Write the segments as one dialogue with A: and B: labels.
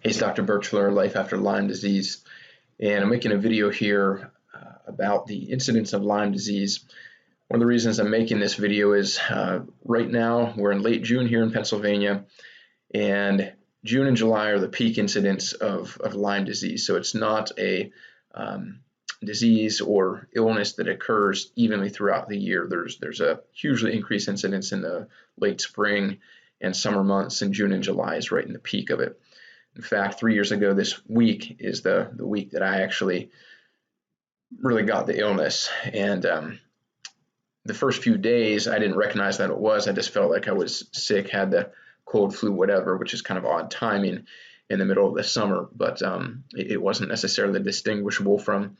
A: Hey, it's Dr. Birchler, Life After Lyme Disease, and I'm making a video here about the incidence of Lyme disease. One of the reasons I'm making this video is right now we're in late June here in Pennsylvania, and June and July are the peak incidence of Lyme disease. So it's not a disease or illness that occurs evenly throughout the year. There's a hugely increased incidence in the late spring and summer months, and June and July is right in the peak of it. In fact, 3 years ago this week is the week that I actually really got the illness. And the first few days, I didn't recognize that it was. I just felt like I was sick, had the cold, flu, whatever, which is kind of odd timing in the middle of the summer. But it wasn't necessarily distinguishable from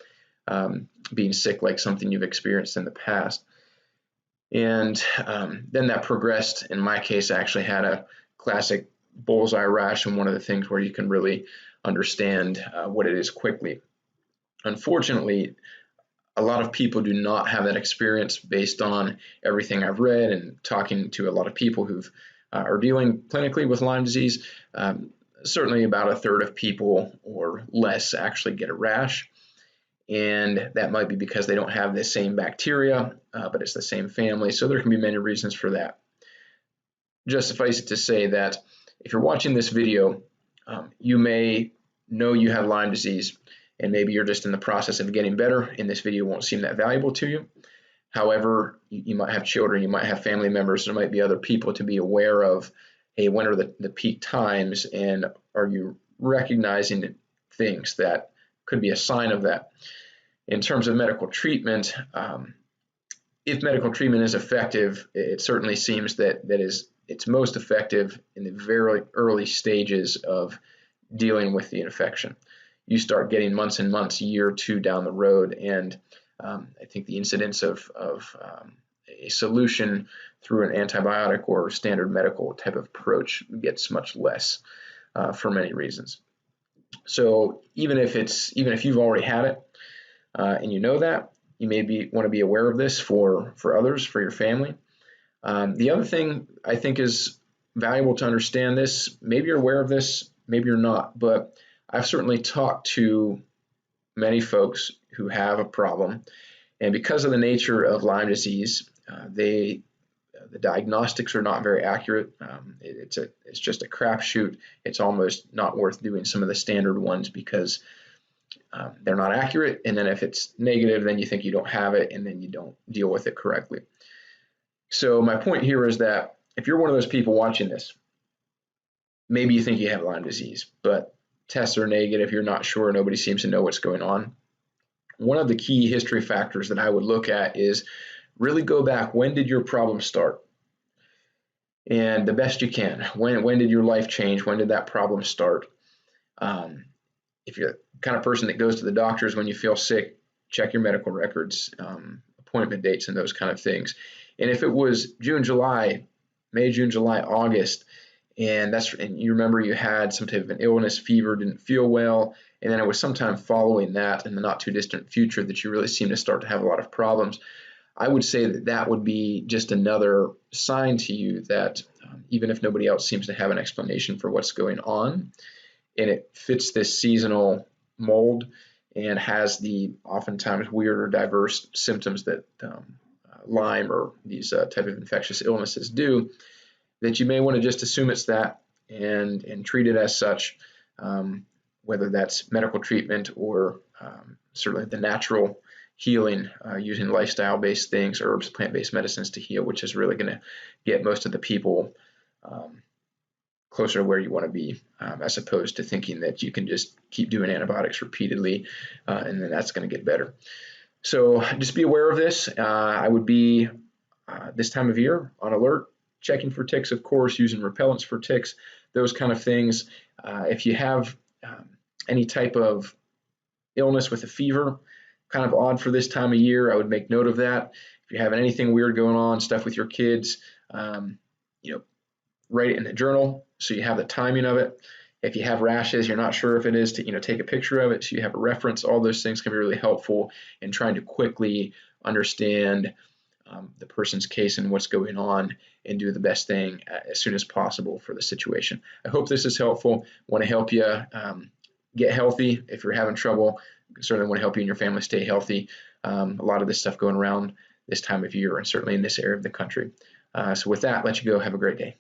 A: being sick like something you've experienced in the past. And then that progressed. In my case, I actually had a classic bullseye rash, and one of the things where you can really understand what it is quickly. Unfortunately, a lot of people do not have that experience based on everything I've read and talking to a lot of people who are dealing clinically with Lyme disease. Certainly about a third of people or less actually get a rash, and that might be because they don't have the same bacteria, but it's the same family, so there can be many reasons for that. Just suffice it to say that if you're watching this video, you may know you have Lyme disease, and maybe you're just in the process of getting better, and this video won't seem that valuable to you. However, you might have children, you might have family members, there might be other people to be aware of. Hey, when are the peak times, and are you recognizing things that could be a sign of that? In terms of medical treatment, if medical treatment is effective, it certainly seems that it's most effective in the very early stages of dealing with the infection. You start getting months and months, a year or two down the road, and I think the incidence of a solution through an antibiotic or standard medical type of approach gets much less for many reasons. So even if you've already had it and you know that, you may want to be aware of this for others, for your family. The other thing I think is valuable to understand this, maybe you're aware of this, maybe you're not, but I've certainly talked to many folks who have a problem, and because of the nature of Lyme disease, the diagnostics are not very accurate. It's just a crapshoot. It's almost not worth doing some of the standard ones because they're not accurate, and then if it's negative, then you think you don't have it, and then you don't deal with it correctly. So my point here is that if you're one of those people watching this, maybe you think you have Lyme disease, but tests are negative, you're not sure, nobody seems to know what's going on. One of the key history factors that I would look at is really go back. When did your problem start? And the best you can. When did your life change? When did that problem start? If you're the kind of person that goes to the doctors when you feel sick, check your medical records, appointment dates, and those kind of things. And if it was June, July, May, June, July, August, and you remember you had some type of an illness, fever, didn't feel well, and then it was sometime following that in the not too distant future that you really seem to start to have a lot of problems, I would say that would be just another sign to you that even if nobody else seems to have an explanation for what's going on, and it fits this seasonal mold and has the oftentimes weird or diverse symptoms that Lyme or these type of infectious illnesses do, that you may want to just assume it's that and treat it as such, whether that's medical treatment or certainly the natural healing using lifestyle-based things, herbs, plant-based medicines to heal, which is really going to get most of the people closer to where you want to be, as opposed to thinking that you can just keep doing antibiotics repeatedly and then that's going to get better. So just be aware of this. I would be this time of year on alert, checking for ticks, of course, using repellents for ticks, those kind of things. If you have any type of illness with a fever, kind of odd for this time of year, I would make note of that. If you're having anything weird going on, stuff with your kids, write it in the journal so you have the timing of it. If you have rashes, you're not sure if it is, to take a picture of it so you have a reference. All those things can be really helpful in trying to quickly understand the person's case and what's going on, and do the best thing as soon as possible for the situation. I hope this is helpful. Want to help you get healthy. If you're having trouble, certainly want to help you and your family stay healthy. A lot of this stuff going around this time of year, and certainly in this area of the country. So with that, let you go. Have a great day.